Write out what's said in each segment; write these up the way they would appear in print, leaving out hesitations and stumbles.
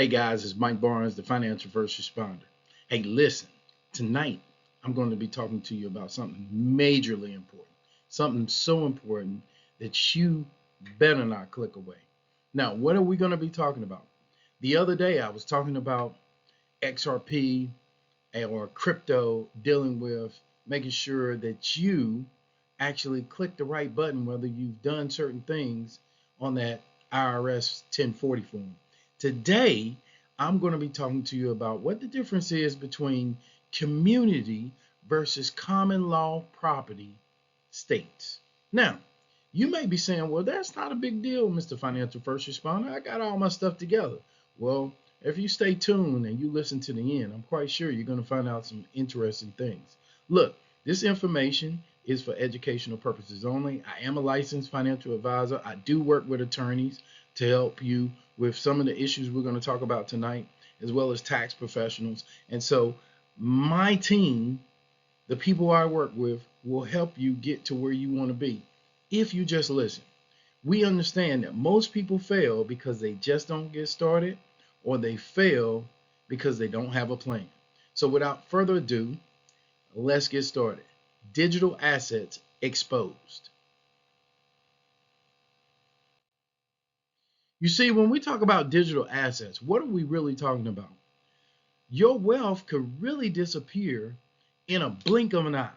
Hey guys, it's Mike Barnes, the financial first responder. Hey, listen, tonight I'm going to be talking to you about something majorly important, something so important that you better not click away. Now, what are we going to be talking about? The other day I was talking about XRP or crypto, dealing with making sure that you actually click the right button, whether you've done certain things on that IRS 1040 form. Today, I'm going to be talking to you about what the difference is between community versus common law property states. Now, you may be saying, well, that's not a big deal, Mr. Financial First Responder. I got all my stuff together. Well, if you stay tuned and you listen to the end, I'm quite sure you're going to find out some interesting things. Look, this information is for educational purposes only. I am a licensed financial advisor. I do work with attorneys to help you with some of the issues we're going to talk about tonight, as well as tax professionals. And so my team, the people I work with, will help you get to where you want to be if you just listen. We understand that most people fail because they just don't get started, or they fail because they don't have a plan. So without further ado, let's get started. Digital assets exposed. You see, when we talk about digital assets, what are we really talking about? Your wealth could really disappear in a blink of an eye.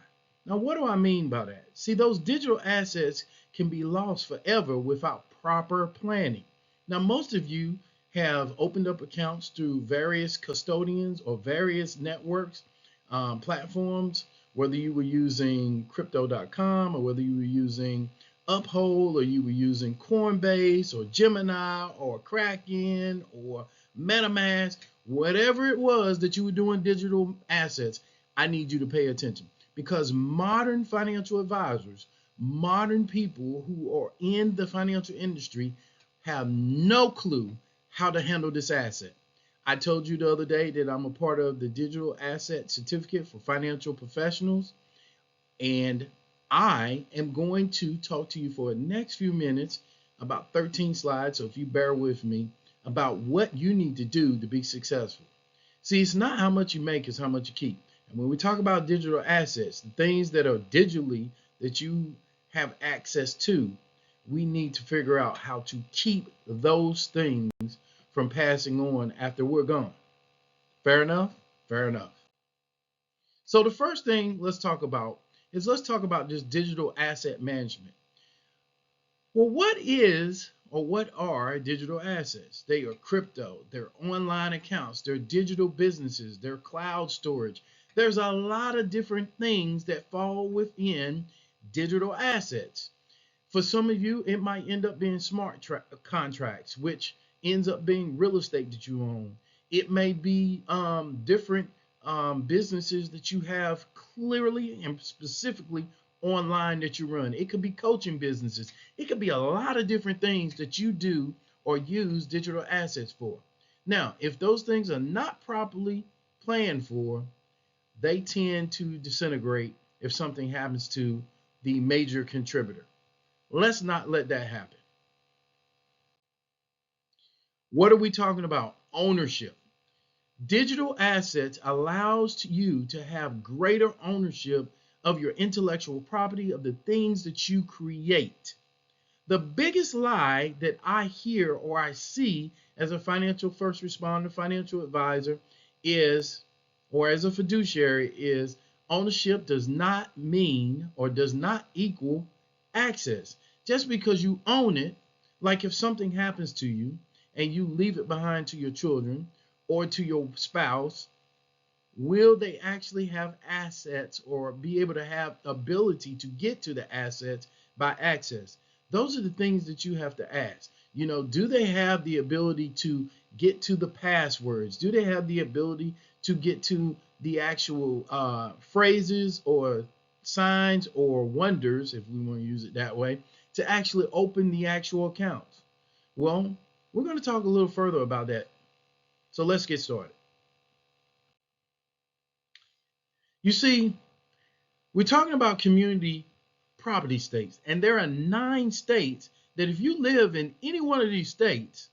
Now, what do I mean by that? See, those digital assets can be lost forever without proper planning. Now, most of you have opened up accounts through various custodians or various networks, platforms, whether you were using crypto.com or whether you were using Uphold or you were using Coinbase or Gemini or Kraken or MetaMask, whatever it was that you were doing digital assets, I need you to pay attention, because modern financial advisors, modern people who are in the financial industry have no clue how to handle this asset. I told you the other day that I'm a part of the digital asset certificate for financial professionals, and I am going to talk to you for the next few minutes, about 13 slides, so if you bear with me, about what you need to do to be successful. See, it's not how much you make, it's how much you keep. And when we talk about digital assets, the things that are digitally that you have access to, we need to figure out how to keep those things from passing on after we're gone. Fair enough? Fair enough. So the first thing let's talk about just digital asset management. Well, what is or what are digital assets? They are crypto, they're online accounts, they're digital businesses, they're cloud storage. There's a lot of different things that fall within digital assets. For some of you, it might end up being smart contracts, which ends up being real estate that you own. It may be different businesses that you have clearly and specifically online that you run. It could be coaching businesses. It could be a lot of different things that you do or use digital assets for. Now, if those things are not properly planned for, they tend to disintegrate if something happens to the major contributor. Let's not let that happen. What are we talking about? Ownership. Digital assets allows you to have greater ownership of your intellectual property, of the things that you create. The biggest lie that I hear or I see as a financial first responder, financial advisor is, or as a fiduciary, is ownership does not mean or does not equal access. Just because you own it, like if something happens to you and you leave it behind to your children or to your spouse, will they actually have assets or be able to have ability to get to the assets by access? Those are the things that you have to ask. You know, do they have the ability to get to the passwords? Do they have the ability to get to the actual phrases or signs or wonders, if we want to use it that way, to actually open the actual accounts? Well, we're going to talk a little further about that. So let's get started. You see, we're talking about community property states, and there are 9 states that if you live in any one of these states,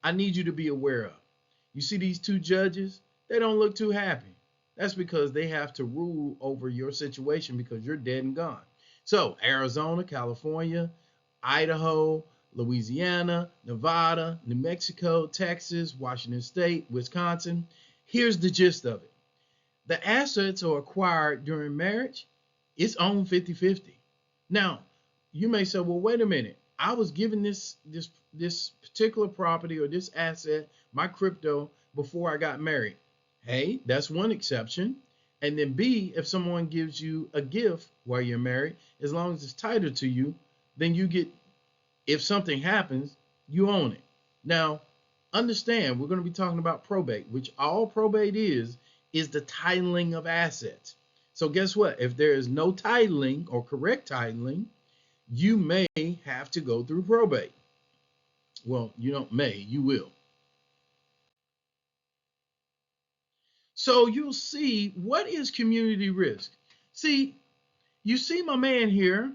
I need you to be aware of. You see these two judges? They don't look too happy. That's because they have to rule over your situation because you're dead and gone. So, Arizona, California, Idaho, Louisiana, Nevada, New Mexico, Texas, Washington State, Wisconsin. Here's the gist of it. The assets are acquired during marriage. It's owned 50-50. Now, you may say, well, wait a minute. I was given this particular property or this asset, my crypto, before I got married. Hey, that's one exception. And then B, if someone gives you a gift while you're married, as long as it's titled to you, then you get, if something happens, you own it. Now, understand, we're going to be talking about probate, which all probate is the titling of assets. So guess what? If there is no titling or correct titling, you may have to go through probate. Well, you don't may, you will. So you'll see, what is community risk? See, you see my man here,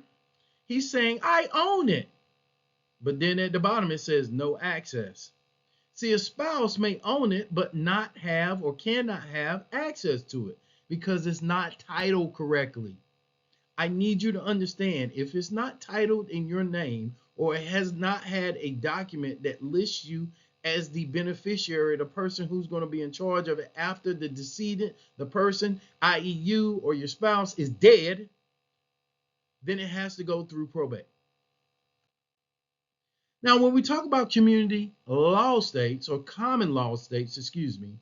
he's saying, I own it. But then at the bottom it says no access. See, a spouse may own it, but not have or cannot have access to it because it's not titled correctly. I need you to understand, if it's not titled in your name or it has not had a document that lists you as the beneficiary, the person who's going to be in charge of it after the decedent, the person, i.e. you or your spouse, is dead, then it has to go through probate. Now, when we talk about community law states or common law states, excuse me,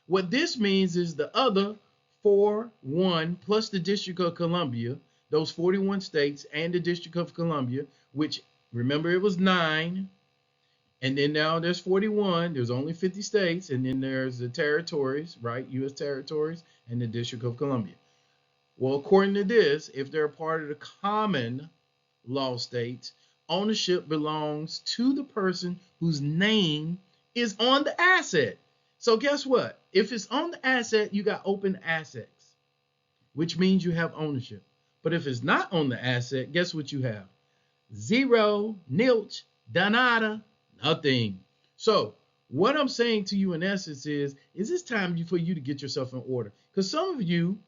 what this means is the other 41 plus the District of Columbia, those 41 states and the District of Columbia, which remember it was 9, and then now there's 41. There's only 50 states, and then there's the territories, right? U.S. territories and the District of Columbia. Well, according to this, if they're part of the common law states, ownership belongs to the person whose name is on the asset. So guess what? If it's on the asset, you got open assets, which means you have ownership. But if it's not on the asset, guess what you have? Zero, nilch, danada, nothing. So what I'm saying to you in essence is it's time for you to get yourself in order. Because some of you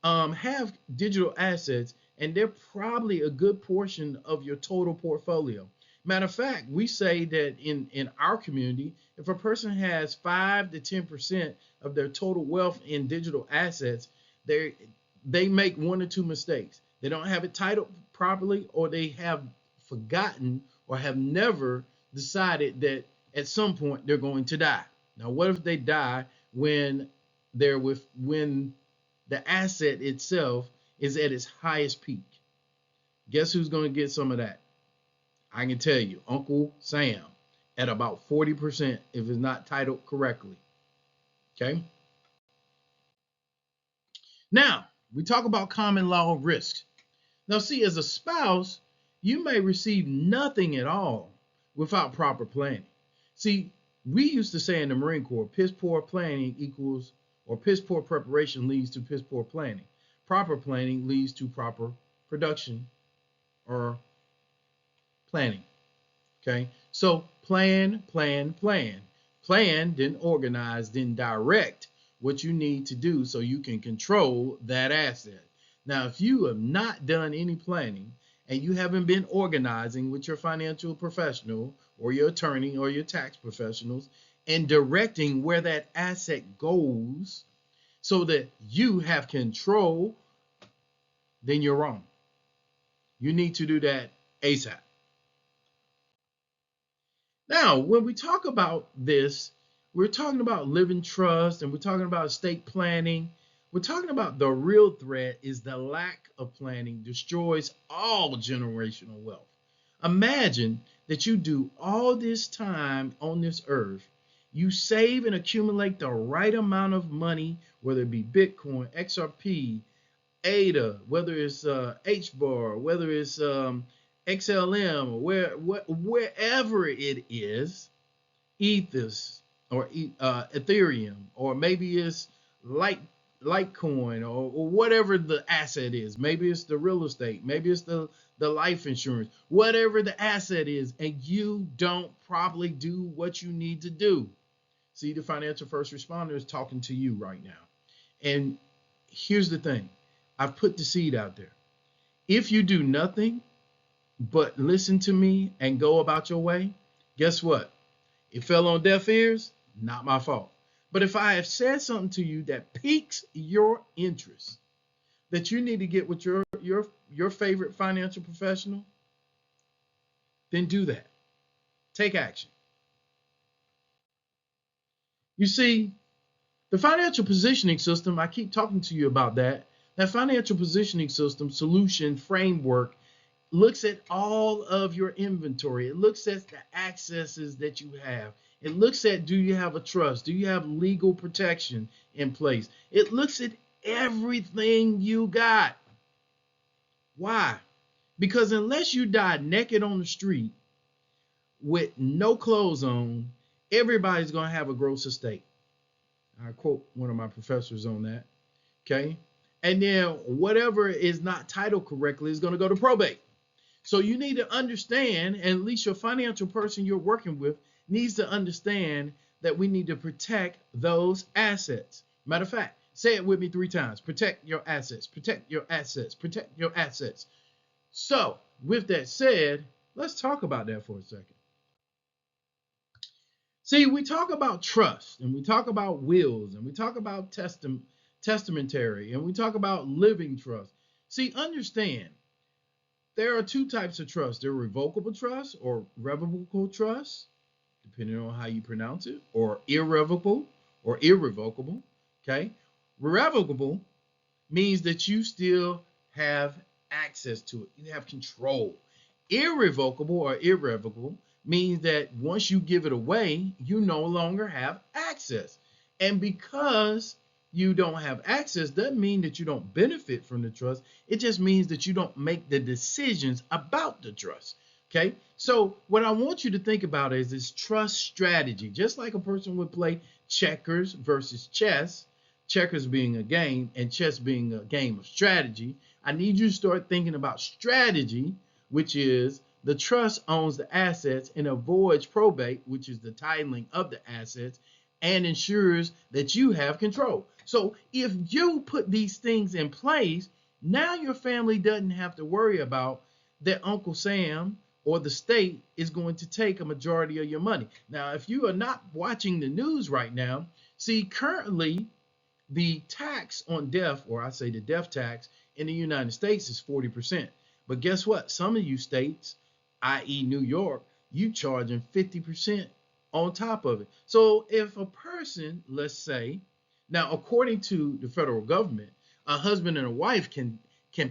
have digital assets, and they're probably a good portion of your total portfolio. Matter of fact, we say that in our community, if a person has 5 to 10% of their total wealth in digital assets, they make 1 or 2 mistakes. They don't have it titled properly, or they have forgotten or have never decided that at some point they're going to die. Now, what if they die when the asset itself is at its highest peak? Guess who's going to get some of that? I can tell you, Uncle Sam, at about 40% if it's not titled correctly. Okay? Now, we talk about common law risks. Now, see, as a spouse, you may receive nothing at all without proper planning. See, we used to say in the Marine Corps, piss poor planning equals, or piss poor preparation leads to piss poor planning. Proper planning leads to proper production or planning. Okay, so plan, plan, plan. Plan, then organize, then direct what you need to do so you can control that asset. Now, if you have not done any planning and you haven't been organizing with your financial professional or your attorney or your tax professionals and directing where that asset goes so that you have control, then you're wrong. You need to do that ASAP. Now, when we talk about this, we're talking about living trust and we're talking about estate planning. We're talking about the real threat is the lack of planning destroys all generational wealth. Imagine that you do all this time on this earth, you save and accumulate the right amount of money, whether it be Bitcoin, XRP, ADA, whether it's HBAR, whether it's XLM, or wherever it is, Ethos or Ethereum, or maybe it's Litecoin, or whatever the asset is. Maybe it's the real estate, maybe it's the life insurance, whatever the asset is, and you don't properly do what you need to do. See, the financial first responder is talking to you right now. And here's the thing. I've put the seed out there. If you do nothing but listen to me and go about your way, guess what? It fell on deaf ears, not my fault. But if I have said something to you that piques your interest, that you need to get with your favorite financial professional, then do that. Take action. You see, the financial positioning system, I keep talking to you about that. That financial positioning system solution framework looks at all of your inventory. It looks at the accesses that you have. It looks at, do you have a trust? Do you have legal protection in place? It looks at everything you got. Why? Because unless you die naked on the street with no clothes on, everybody's going to have a gross estate. I quote one of my professors on that. Okay. And then whatever is not titled correctly is going to go to probate. So you need to understand, and at least your financial person you're working with needs to understand that we need to protect those assets. Matter of fact, say it with me 3 times. Protect your assets, protect your assets, protect your assets. So with that said, let's talk about that for a second. See, we talk about trust, and we talk about wills, and we talk about testamentary, and we talk about living trust. See, understand, there are 2 types of trust. There are revocable trust or revocable trust, depending on how you pronounce it, or irrevocable or irrevocable. Okay? Revocable means that you still have access to it. You have control. Irrevocable or irrevocable means that once you give it away, you no longer have access. And because you don't have access doesn't mean that you don't benefit from the trust. It just means that you don't make the decisions about the trust. Okay, so what I want you to think about is this trust strategy. Just like a person would play checkers versus chess, checkers being a game and chess being a game of strategy, I need you to start thinking about strategy, which is the trust owns the assets and avoids probate, which is the titling of the assets, and ensures that you have control. So if you put these things in place, now your family doesn't have to worry about that Uncle Sam or the state is going to take a majority of your money. Now, if you are not watching the news right now, see, currently the tax on death, or I say the death tax in the United States is 40%. But guess what? Some of you states, i.e. New York, you charging 50% on top of it. So if a person, let's say, now according to the federal government, a husband and a wife can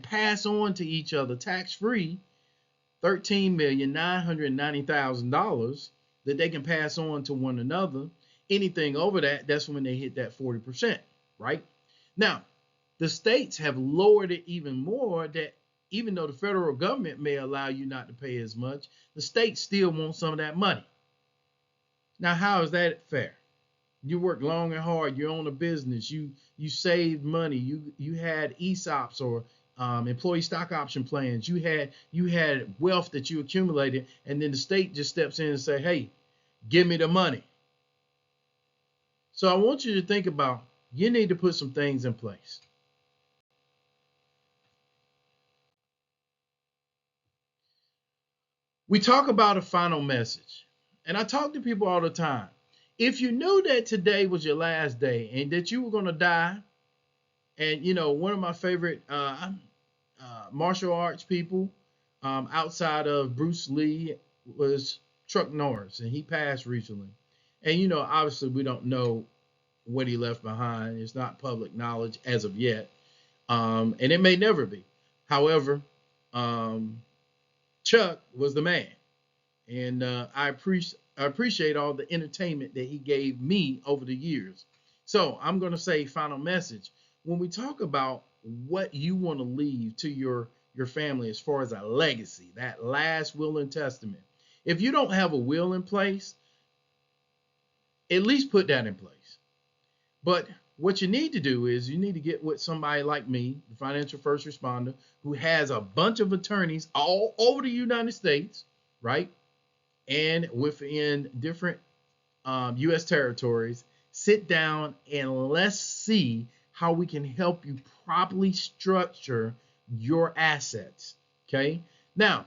pass on to each other tax-free $13,990,000 that they can pass on to one another. Anything over that, that's when they hit that 40%, right? Now, the states have lowered it even more, that even though the federal government may allow you not to pay as much, the state still wants some of that money. Now, how is that fair? You work long and hard. You own a business. You saved money. You had ESOPs or employee stock option plans. You had wealth that you accumulated, and then the state just steps in and say, "Hey, give me the money." So I want you to think about, you need to put some things in place. We talk about a final message, and I talk to people all the time. If you knew that today was your last day and that you were going to die, and one of my favorite martial arts people outside of Bruce Lee was Chuck Norris, and he passed recently. And obviously we don't know what he left behind. It's not public knowledge as of yet, and it may never be. However, Chuck was the man, and I appreciate all the entertainment that he gave me over the years. So I'm going to say final message. When we talk about what you want to leave to your family as far as a legacy, that last will and testament, if you don't have a will in place, at least put that in place. But what you need to do is you need to get with somebody like me, the financial first responder, who has a bunch of attorneys all over the United States, right? And within different U.S. territories. Sit down and let's see how we can help you properly structure your assets. Okay. Now,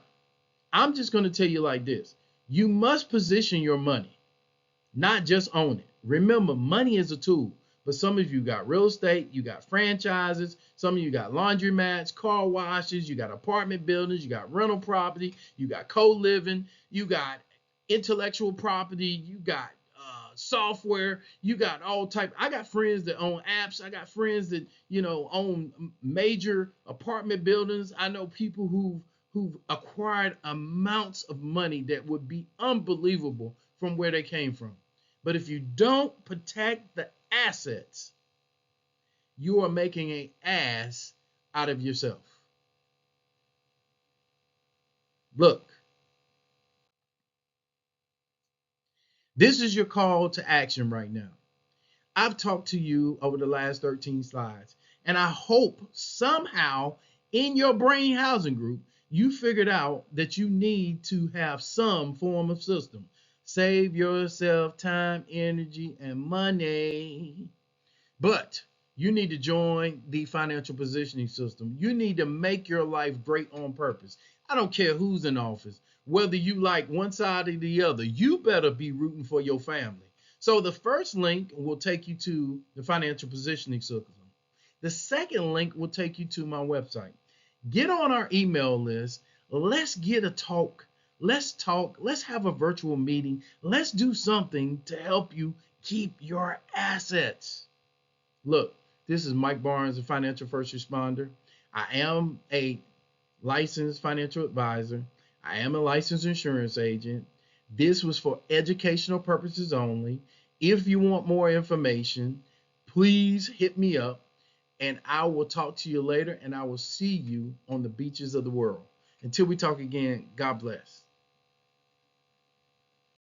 I'm just going to tell you like this. You must position your money, not just own it. Remember, money is a tool. But some of you got real estate, you got franchises, some of you got laundromats, car washes, you got apartment buildings, you got rental property, you got co-living, you got intellectual property, you got software, you got all type. I got friends that own apps. I got friends that own major apartment buildings. I know people who've acquired amounts of money that would be unbelievable from where they came from. But if you don't protect the assets, you are making an ass out of yourself. Look, this is your call to action right now. I've talked to you over the last 13 slides, and I hope somehow in your brain housing group, you figured out that you need to have some form of system. Save yourself time, energy, and money. But you need to join the financial positioning system. You need to make your life great on purpose. I don't care who's in office, whether you like one side or the other, you better be rooting for your family. So the first link will take you to the financial positioning system. The second link will take you to my website. Get on our email list. Let's get a talk. Let's talk. Let's have a virtual meeting. Let's do something to help you keep your assets. Look, this is Mike Barnes, a financial first responder. I am a licensed financial advisor. I am a licensed insurance agent. This was for educational purposes only. If you want more information, please hit me up and I will talk to you later and I will see you on the beaches of the world. Until we talk again, God bless.